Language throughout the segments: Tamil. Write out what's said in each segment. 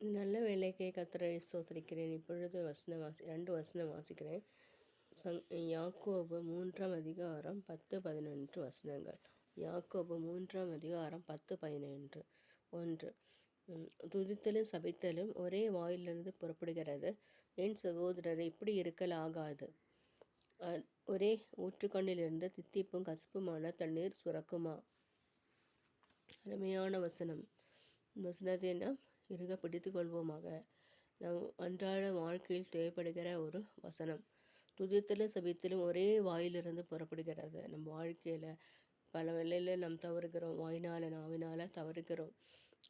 நல்ல வேலைக்கே கர்த்தரை ஸ்தோத்திரிக்கிறேன். இப்பொழுது ரெண்டு வசனம் வாசிக்கிறேன். யாக்கோபு 3ஆம் அதிகாரம் 10-11 வசனங்கள். யாக்கோபு 3ஆம் அதிகாரம் 10-11. 1. துதித்தலும் சபித்தலும் ஒரே வாயிலிருந்து புறப்படுகிறது. என் சகோதரரை இப்படி இருக்கலாகாது. ஒரே ஊற்றுக்கண்ணிலிருந்து தித்திப்பும் கசப்புமான தண்ணீர் சுரக்குமா? அருமையான வசனம். வசனத்தை நாம் இருக பிடித்து கொள்வோமாக. நம் அன்றாட வாழ்க்கையில் தேவைப்படுகிற ஒரு வசனம். துதித்தலும் சபித்தலும் ஒரே வாயிலிருந்து புறப்படுகிறது. நம் வாழ்க்கையில் பல வேளையில் நாம் தவறுகிறோம், நாவினால் தவறுகிறோம்.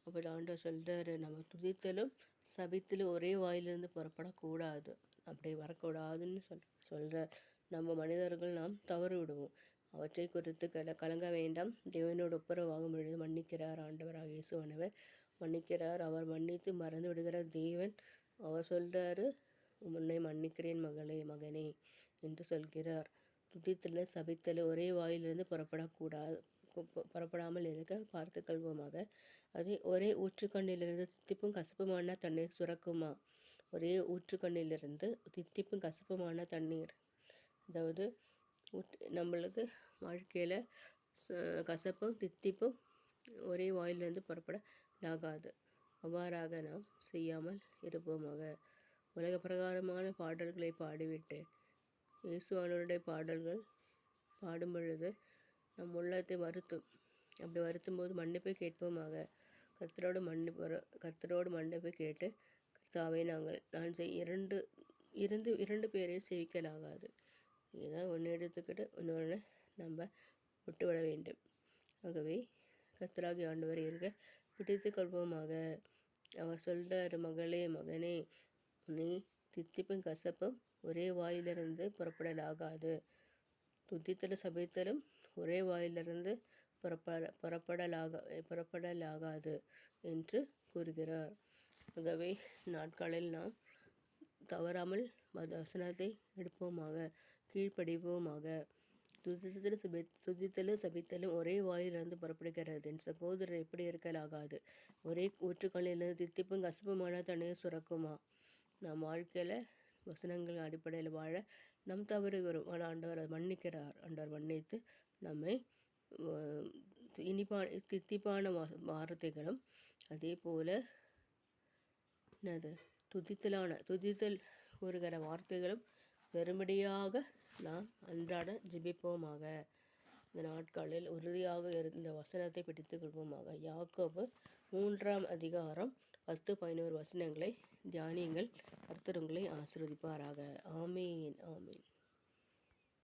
அப்படி ஆண்டவர் சொல்கிறாரு, நம்ம துதித்தலும் சபித்தலும் ஒரே வாயிலிருந்து புறப்படக்கூடாது, அப்படி வரக்கூடாதுன்னு சொல்கிறார். நம்ம மனிதர்கள் நாம் தவறு விடுவோம். அவற்றை குறித்து கலங்க வேண்டாம். தேவனோடு ஒப்புரவாகும் பொழுது மன்னிக்கிறார் ஆண்டவராக இயேசுவானவர். மன்னிக்கிறார். அவர் மன்னித்து மறந்து விடுகிற தேவன். அவர் சொல்கிறாரு, உன்னை மன்னிக்கிறேன் மகளே, மகனே என்று சொல்கிறார். துதித்தல சபித்தல ஒரே வாயிலிருந்து புறப்படாமல் இருக்க பார்த்து கொள்வோமாக. அதே ஒரே ஊற்றுக்கண்ணிலிருந்து தித்திப்பும் கசப்புமான தண்ணீர் சுரக்குமா? ஒரே ஊற்றுக்கண்ணிலிருந்து தித்திப்பும் கசப்புமான தண்ணீர், அதாவது நம்மளுக்கு வாழ்க்கையில் கசப்பும் தித்திப்பும் ஒரே வாயிலிருந்து புறப்படலாகாது. அவ்வாறாக நாம் செய்யாமல் இருப்போமாக. உலக பிரகாரமான பாடல்களை பாடிவிட்டு இயேசுவானுடைய பாடல்கள் பாடும் பொழுது நம் உள்ளத்தை வருத்தும். அப்படி வருத்தும் போது மன்னிப்பை கேட்போமாக. கர்த்தரோடு மன்னிப்பை கேட்டு, கர்த்தாவே நான் இரண்டு பேரை சேவிக்கலாகாது. ஏதாவது ஒன்று எடுத்துக்கிட்டு இன்னொன்று நம்ம விட்டுவிட வேண்டும். ஆகவே கர்த்தராகிய ஆண்டவரை இருக்க பிடித்து கொள்வோமாக. அவர் சொல்கிறார், மகளே, மகனே, நீ தித்திப்பும் கசப்பும் ஒரே வாயிலிருந்து புறப்படலாகாது. துதித்தலும் சபித்தலும் ஒரே வாயிலிருந்து புறப்படலாகாது என்று கூறுகிறார். ஆகவே நாட்களில் நாம் தவறாமல் வசனத்தை எடுப்போமாக, கீழ்ப்படிவோமாக. துதித்தலும் சபித்தலும் ஒரே வாயிலிருந்து புறப்படுகிறது. என் சகோதரர் எப்படி இருக்கலாகாது. ஒரே ஊற்றுக்கண்ணிலிருந்து தித்திப்பும் கசப்புமான தண்ணீர் சுரக்குமா? நாம் வாழ்க்கையில் வசனங்கள் அடிப்படையில் வாழ நம் தவறுகிறோம். ஆனால் ஆண்டவர் மன்னிக்கிறார். ஆண்டவர் மன்னித்து நம்மை தித்திப்பான வார்த்தைகளும் அதே போல் துதித்தல் கூறுகிற வார்த்தைகளும் வெறுமடியாக நாம் அன்றாட ஜெபிப்போமாக. இந்த நாட்களில் உறுதியாக இருந்த வசனத்தை பிடித்துக் கொள்வோமாக. யாக்கோபு 3ஆம் அதிகாரம் 10-11 வசனங்களை தியானியுங்கள். கர்த்தர் உங்களை ஆசீர்வதிப்பாராக. ஆமீன், ஆமீன்.